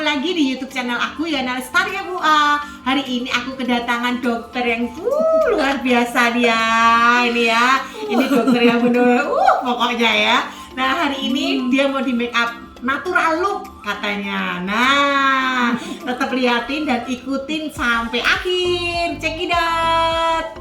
lagi di YouTube channel aku ya, Lestari ya Bu. Hari ini aku kedatangan dokter yang luar biasa dia. Ini ya, ini dokter yang bener pokoknya ya. Nah hari ini dia mau di make up natural look katanya. Nah tetap liatin dan ikutin sampai akhir. Check it out.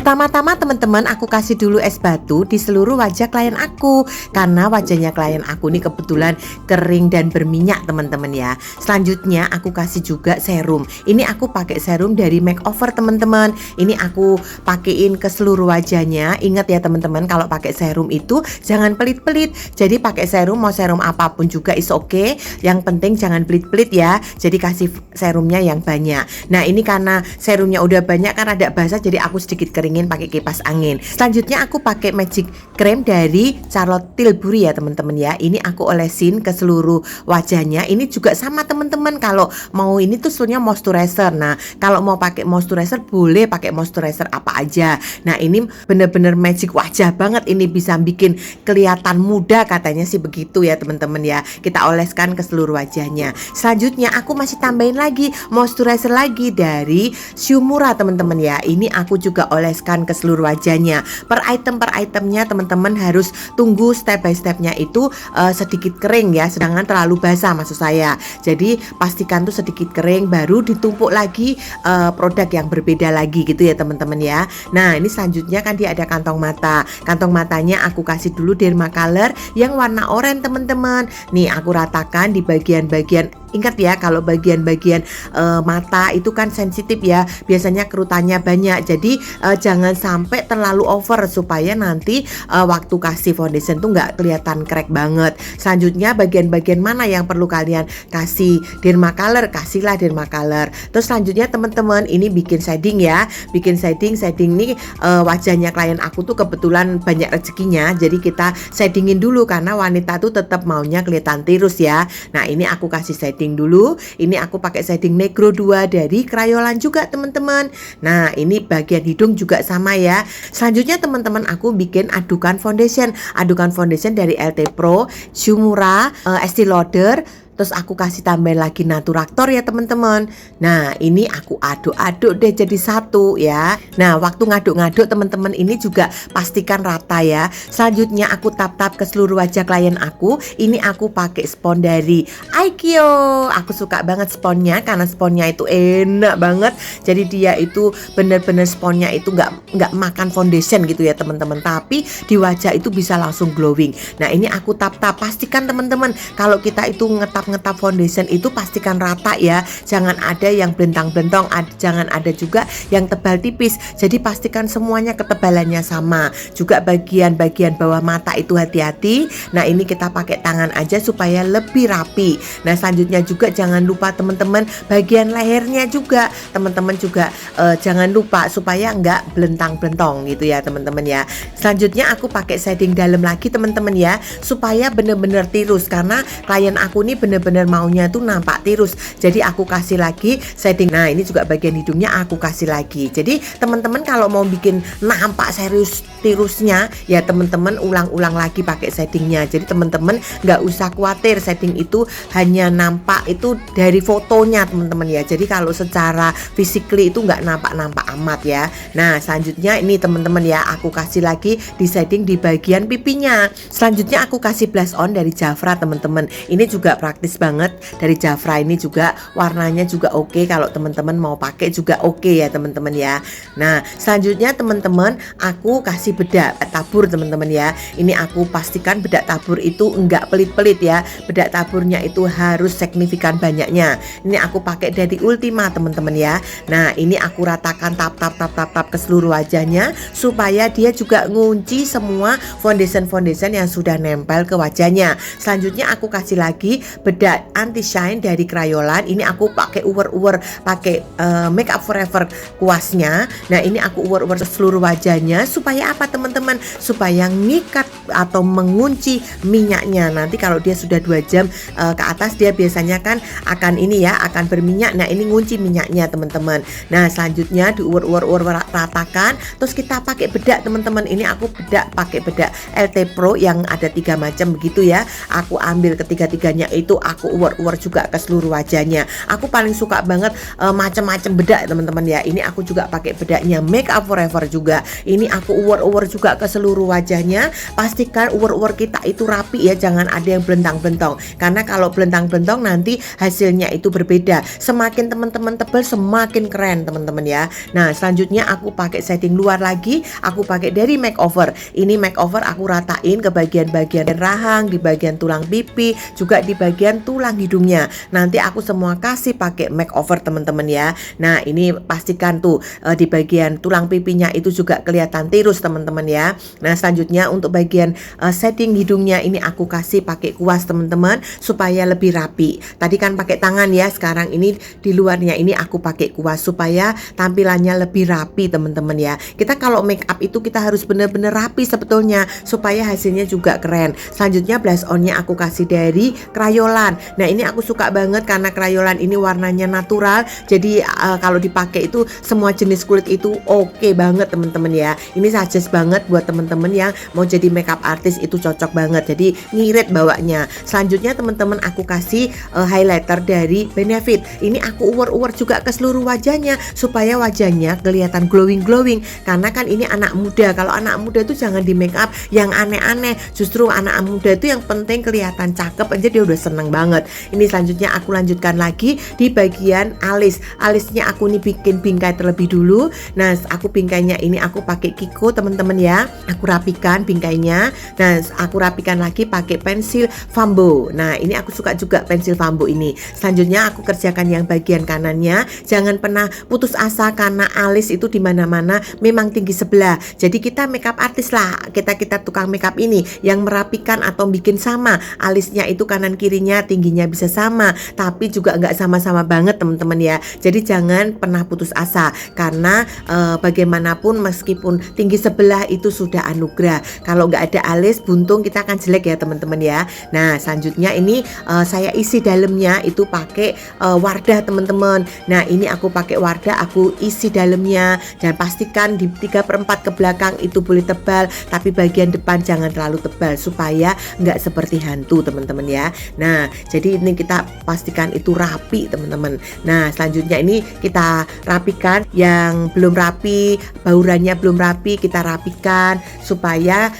Pertama-tama teman-teman aku kasih dulu es batu di seluruh wajah klien aku, karena wajahnya klien aku ini kebetulan kering dan berminyak teman-teman ya. Selanjutnya aku kasih juga serum. Ini aku pakai serum dari Makeover teman-teman. Ini aku pakein ke seluruh wajahnya. Ingat ya teman-teman, kalau pakai serum itu jangan pelit-pelit. Jadi pakai serum mau serum apapun juga is okay. Yang penting jangan pelit-pelit ya. Jadi kasih serumnya yang banyak. Nah ini karena serumnya udah banyak kan ada basah, jadi aku sedikit keringin pakai kipas angin. Selanjutnya aku pakai magic cream dari Charlotte Tilbury ya teman-teman ya. Ini aku olesin ke seluruh wajahnya. Ini juga sama teman-teman, kalau mau ini tuh sebenarnya moisturizer. Nah kalau mau pakai moisturizer boleh pakai moisturizer apa aja. Nah ini bener-bener magic wajah banget, ini bisa bikin kelihatan muda katanya sih begitu ya teman-teman ya. Kita oleskan ke seluruh wajahnya. Selanjutnya aku masih tambahin lagi moisturizer lagi dari Shimura teman-teman ya. Ini aku juga oleskan ke seluruh wajahnya. Per itemnya teman-teman harus tunggu step by stepnya itu sedikit kering ya, sedangkan terlalu basah maksud saya. Jadi pastikan tuh sedikit kering baru ditumpuk lagi produk yang berbeda lagi gitu ya teman-teman ya. Nah ini selanjutnya kan dia ada kantong mata. Kantong matanya aku kasih dulu Dermacolor yang warna oranye teman-teman. Nih aku ratakan di bagian-bagian. Ingat ya kalau bagian-bagian mata itu kan sensitif ya, biasanya kerutannya banyak. Jadi jangan sampai terlalu over supaya nanti waktu kasih foundation tuh nggak kelihatan crack banget. Selanjutnya bagian-bagian mana yang perlu kalian kasih Dermacolor, kasihlah Dermacolor. Terus selanjutnya teman-teman ini bikin shading ya. Bikin shading nih wajahnya klien aku tuh kebetulan banyak rezekinya. Jadi kita shadingin dulu karena wanita tuh tetap maunya kelihatan tirus ya. Nah ini aku kasih shading dulu. Ini aku pakai shading Negro 2 dari Crayolan juga teman-teman. Nah ini bagian hidung juga sama ya. Selanjutnya teman-teman aku bikin adukan foundation dari LT Pro, Shimura, Estee Lauder. Terus aku kasih tambahin lagi Naturactor ya teman-teman. Nah ini aku aduk-aduk deh jadi satu ya. Nah waktu ngaduk-ngaduk teman-teman ini juga pastikan rata ya. Selanjutnya aku tap-tap ke seluruh wajah klien aku. Ini aku pakai spons dari Aikyo. Aku suka banget sponnya karena sponnya itu enak banget. Jadi dia itu bener-bener sponnya itu nggak makan foundation gitu ya teman-teman. Tapi di wajah itu bisa langsung glowing. Nah ini aku tap-tap. Pastikan teman-teman kalau kita itu ngetap foundation itu pastikan rata ya, jangan ada yang belentang-belentong, jangan ada juga yang tebal tipis. Jadi pastikan semuanya ketebalannya sama. Juga bagian-bagian bawah mata itu hati-hati. Nah ini kita pakai tangan aja supaya lebih rapi. Nah selanjutnya juga jangan lupa teman-teman bagian lehernya juga teman-teman juga jangan lupa supaya nggak belentang-belentong gitu ya teman-teman ya. Selanjutnya aku pakai shading dalam lagi teman-teman ya, supaya bener-bener tirus karena klien aku ini bener-bener maunya tuh nampak tirus. Jadi aku kasih lagi shading. Nah ini juga bagian hidungnya aku kasih lagi. Jadi teman-teman kalau mau bikin nampak serius tirusnya ya teman-teman ulang-ulang lagi pakai shadingnya. Jadi teman-teman nggak usah khawatir, shading itu hanya nampak itu dari fotonya teman-teman ya. Jadi kalau secara physically itu nggak nampak-nampak amat ya. Nah selanjutnya ini teman-teman ya aku kasih lagi di shading di bagian pipinya. Selanjutnya aku kasih blush on dari Jafra teman-teman. Ini juga praktis banget dari Jafra, ini juga warnanya juga oke. Kalau teman-teman mau pakai juga oke ya teman-teman ya. Nah selanjutnya teman-teman aku kasih bedak tabur teman-teman ya. Ini aku pastikan bedak tabur itu enggak pelit-pelit ya. Bedak taburnya itu harus signifikan banyaknya. Ini aku pakai dari Ultima teman-teman ya. Nah ini aku ratakan tap ke seluruh wajahnya supaya dia juga ngunci semua foundation yang sudah nempel ke wajahnya. Selanjutnya aku kasih lagi bedak bedak anti shine dari Crayolan. Ini aku pakai uwer-uwer, pakai Makeup Forever kuasnya. Nah ini aku uwer-uwer seluruh wajahnya supaya apa teman-teman? Supaya ngikat atau mengunci minyaknya. Nanti kalau dia sudah 2 jam ke atas, dia biasanya kan akan ini ya, akan berminyak. Nah ini ngunci minyaknya teman-teman. Nah selanjutnya diuwer-uwer ratakan, terus kita pakai bedak teman-teman. Ini aku pakai bedak LT Pro yang ada 3 macam begitu ya. Aku ambil ketiga-tiganya itu aku uwer-uwer juga ke seluruh wajahnya. Aku paling suka banget macam-macam bedak teman-teman ya. Ini aku juga pakai bedaknya Makeup Forever juga. Ini aku uwer-uwer juga ke seluruh wajahnya. Pastikan uwer-uwer kita itu rapi ya, jangan ada yang belentang-belentong. Karena kalau belentang-belentong nanti hasilnya itu berbeda. Semakin teman-teman tebal semakin keren teman-teman ya. Nah selanjutnya aku pakai setting luar lagi. Aku pakai dari makeover. Ini makeover aku ratain ke bagian-bagian rahang, di bagian tulang pipi, juga di bagian tulang hidungnya. Nanti aku semua kasih pakai makeover teman-teman ya. Nah ini pastikan tuh di bagian tulang pipinya itu juga kelihatan tirus teman-teman ya. Nah selanjutnya untuk bagian setting hidungnya ini aku kasih pakai kuas teman-teman supaya lebih rapi. Tadi kan pakai tangan ya, sekarang ini di luarnya ini aku pakai kuas supaya tampilannya lebih rapi teman-teman ya. Kita kalau make up itu kita harus benar-benar rapi sebetulnya supaya hasilnya juga keren. Selanjutnya blush onnya aku kasih dari Crayolan. Nah ini aku suka banget karena Crayolan ini warnanya natural. Jadi kalau dipakai itu semua jenis kulit itu oke banget teman-teman ya. Ini suggest banget buat teman-teman yang mau jadi makeup artist, itu cocok banget. Jadi ngirit bawanya. Selanjutnya teman-teman aku kasih highlighter dari Benefit. Ini aku uwer-uwer juga ke seluruh wajahnya supaya wajahnya kelihatan glowing-glowing. Karena kan ini anak muda. Kalau anak muda itu jangan di make up yang aneh-aneh. Justru anak muda itu yang penting kelihatan cakep aja dia udah seneng banget. Ini selanjutnya aku lanjutkan lagi di bagian alis. Alisnya aku nih bikin bingkai terlebih dulu. Nah aku bingkainya ini aku pakai Kiko teman-teman ya. Aku rapikan bingkainya. Nah aku rapikan lagi pakai pensil Fambo. Nah ini aku suka juga pensil Fambo ini. Selanjutnya aku kerjakan yang bagian kanannya. Jangan pernah putus asa karena alis itu dimana-mana memang tinggi sebelah. Jadi kita makeup artis lah, kita tukang makeup ini yang merapikan atau bikin sama alisnya itu kanan kirinya tingginya bisa sama, tapi juga nggak sama-sama banget teman-teman ya. Jadi jangan pernah putus asa karena bagaimanapun meskipun tinggi sebelah itu sudah anugerah. Kalau nggak ada alis buntung kita akan jelek ya teman-teman ya. Nah selanjutnya ini saya isi dalamnya itu pakai Wardah teman-teman. Nah ini aku pakai Wardah, aku isi dalamnya dan pastikan di 3/4 ke belakang itu boleh tebal, tapi bagian depan jangan terlalu tebal supaya nggak seperti hantu teman-teman ya. Nah jadi ini kita pastikan itu rapi teman-teman. Nah selanjutnya ini kita rapikan yang belum rapi, baurannya belum rapi kita rapikan supaya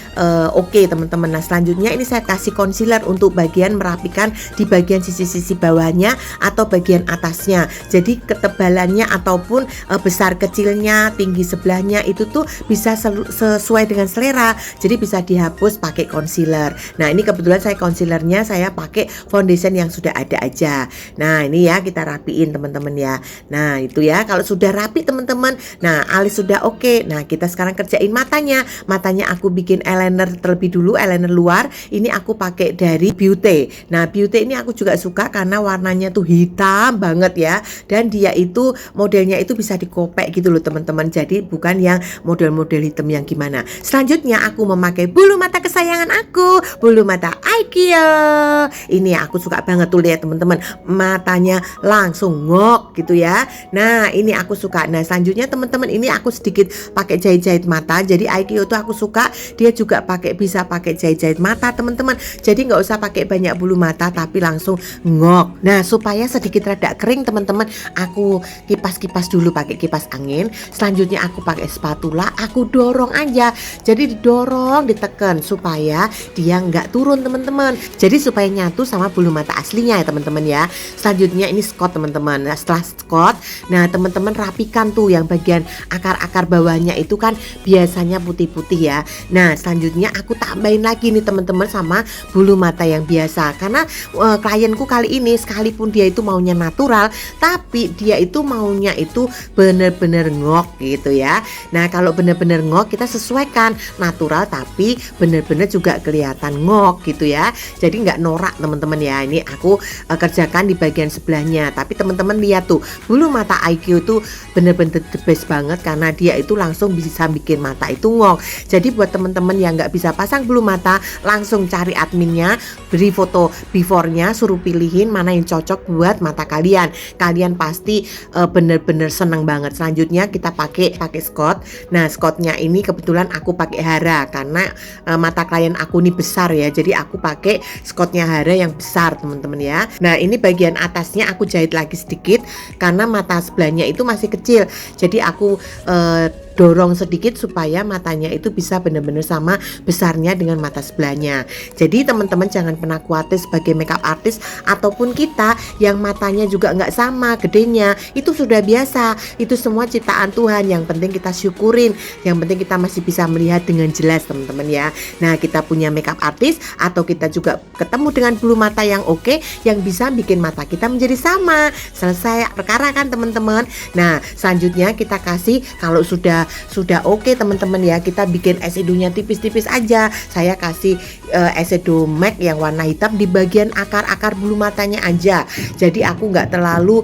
oke teman-teman. Nah selanjutnya ini saya kasih concealer untuk bagian merapikan di bagian sisi-sisi bawahnya atau bagian atasnya. Jadi ketebalannya ataupun besar kecilnya, tinggi sebelahnya itu tuh bisa sesuai dengan selera. Jadi bisa dihapus pakai concealer. Nah ini kebetulan saya concealernya saya pakai foundation yang sudah ada aja. Nah ini ya kita rapiin teman-teman ya. Nah itu ya kalau sudah rapi teman-teman. Nah alis sudah oke. Nah kita sekarang kerjain matanya. Matanya aku bikin eyeliner terlebih dulu, eyeliner luar. Ini aku pakai dari Beauty. Nah Beauty ini aku juga suka karena warnanya tuh hitam banget ya. Dan dia itu modelnya itu bisa dikopek gitu loh teman-teman. Jadi bukan yang model-model hitam yang gimana. Selanjutnya aku memakai bulu mata kesayangan aku, bulu mata Aikio. Ini aku suka banget tuh lihat teman-teman, matanya langsung ngok gitu ya. Nah ini aku suka. Nah selanjutnya teman-teman ini aku sedikit pakai jahit-jahit mata. Jadi Aikio tuh aku suka dia juga bisa pakai jahit-jahit mata teman-teman. Jadi nggak usah pakai banyak bulu mata tapi langsung ngok. Nah supaya sedikit rada kering teman-teman, aku kipas-kipas dulu pakai kipas angin. Selanjutnya aku pakai spatula, aku dorong aja. Jadi didorong, ditekan supaya dia nggak turun teman-teman. Jadi supaya nyatu sama bulu mata aslinya ya teman-teman ya. Selanjutnya ini Scott teman-teman. Nah setelah Scott, nah teman-teman rapikan tuh yang bagian akar-akar bawahnya itu kan biasanya putih-putih ya. Nah selanjutnya aku tambahin lagi nih teman-teman sama bulu mata yang biasa. Karena klienku kali ini sekalipun dia itu maunya natural, tapi dia itu maunya itu bener-bener ngok gitu ya. Nah kalau bener-bener ngok kita sesuaikan natural tapi bener-bener juga kelihatan ngok gitu ya. ya. Jadi nggak norak teman-teman ya. Ini aku kerjakan di bagian sebelahnya. Tapi teman-teman lihat tuh, bulu mata IQ itu bener-bener the best banget karena dia itu langsung bisa bikin mata itu ngong. Jadi buat teman-teman yang nggak bisa pasang bulu mata, langsung cari adminnya, beri foto before-nya, suruh pilihin mana yang cocok buat mata kalian. Kalian pasti bener-bener seneng banget. Selanjutnya kita pakai Scott. Nah, Scottnya ini kebetulan aku pakai Hara karena mata klien aku ini besar ya. Jadi aku pakai Scottnya Hara yang besar teman-teman ya. Nah, ini bagian atasnya aku jahit lagi sedikit karena mata sebelahnya itu masih kecil. Jadi aku dorong sedikit supaya matanya itu bisa benar-benar sama besarnya dengan mata sebelahnya. Jadi teman-teman jangan pernah khawatir sebagai makeup artist ataupun kita yang matanya juga nggak sama gedenya, itu sudah biasa. Itu semua ciptaan Tuhan. Yang penting kita syukurin. Yang penting kita masih bisa melihat dengan jelas teman-teman ya. Nah, kita punya makeup artist atau kita juga ketemu dengan bulu mata yang oke, yang bisa bikin mata kita menjadi sama. Selesai perkara kan teman-teman. Nah, selanjutnya kita kasih, kalau sudah oke teman-teman ya, kita bikin eyeshadownya tipis-tipis aja. Saya kasih eyeshadow MAC yang warna hitam di bagian akar-akar bulu matanya aja. Jadi aku nggak terlalu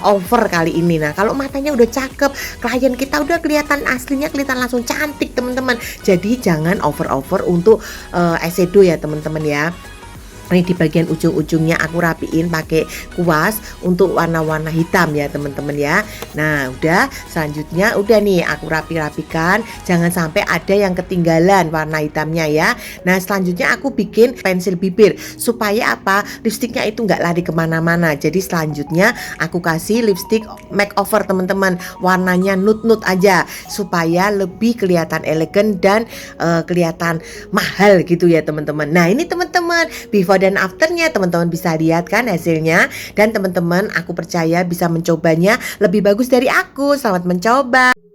over kali ini. Nah, kalau matanya udah cakep, klien kita udah kelihatan aslinya, kelihatan langsung cantik teman-teman. Jadi jangan over untuk eyeshadow ya teman-teman ya. Ini di bagian ujung-ujungnya aku rapiin pakai kuas untuk warna-warna hitam ya teman-teman ya. Nah, udah, selanjutnya udah nih aku rapi-rapikan, jangan sampai ada yang ketinggalan warna hitamnya ya. Nah, selanjutnya aku bikin pensil bibir supaya apa, lipstiknya itu nggak lari kemana-mana. Jadi selanjutnya aku kasih lipstick makeover teman-teman, warnanya nude-nude aja supaya lebih kelihatan elegan dan kelihatan mahal gitu ya teman-teman. Nah, ini teman-teman before dan afternya teman-teman bisa lihat kan hasilnya. Dan teman-teman aku percaya bisa mencobanya lebih bagus dari aku. Selamat mencoba.